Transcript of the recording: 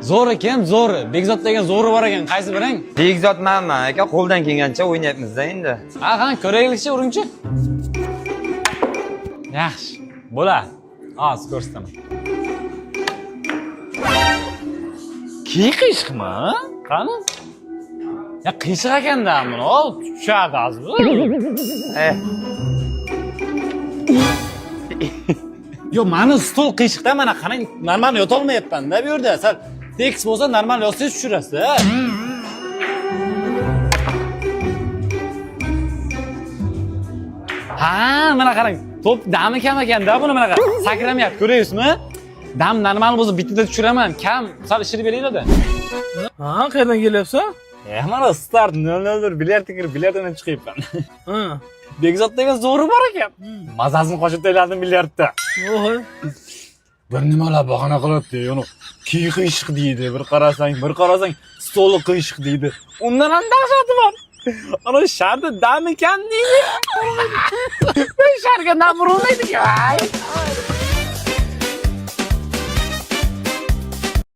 Zo'r ekan, zo'ri. Bekzod degan zo'ri bor ekan, qaysi biring? Bekzod manman aka, qo'ldan kelgancha o'ynayapmiz-da endi. Ha, ko'raylikchi uringchi. Yaxshi, bo'ladi. Hozir ko'rsataman. Qiyshiqmi? Qani? Ya qiyshiq ekanda buni. O, tushadi hozir. Yo, mani stol qiyshiqda, mana qarang, normal yota olmayapman-da bu yerda. Sal tekis bo'lsa normal yotsangiz tushirasiz. Ha, mana qarang. Top dami kam ekanda buni mana qarang. Sakramayapti, ko'ryapsizmi? Dam normal bo'lsa bitta tushiraman. Kam, sal ishirib beringlar-da. Ha, qayerdan kelyapsan? Mana start 001 bilyard kirib, bilyarddan chiqyapman. Ha. Bekzod degan zo'ri bor ekan. Mazasini qo'shib taylardim bilyardda. Oho. Bir nimalar bahona qilyapti, uni qiyshiq deydi. Bir qarasang stoli qiyshiq deydi. Undan ham dahshati bor. Ana sharda dam ekan deydi. Ben sharga nam urmaydi-ku.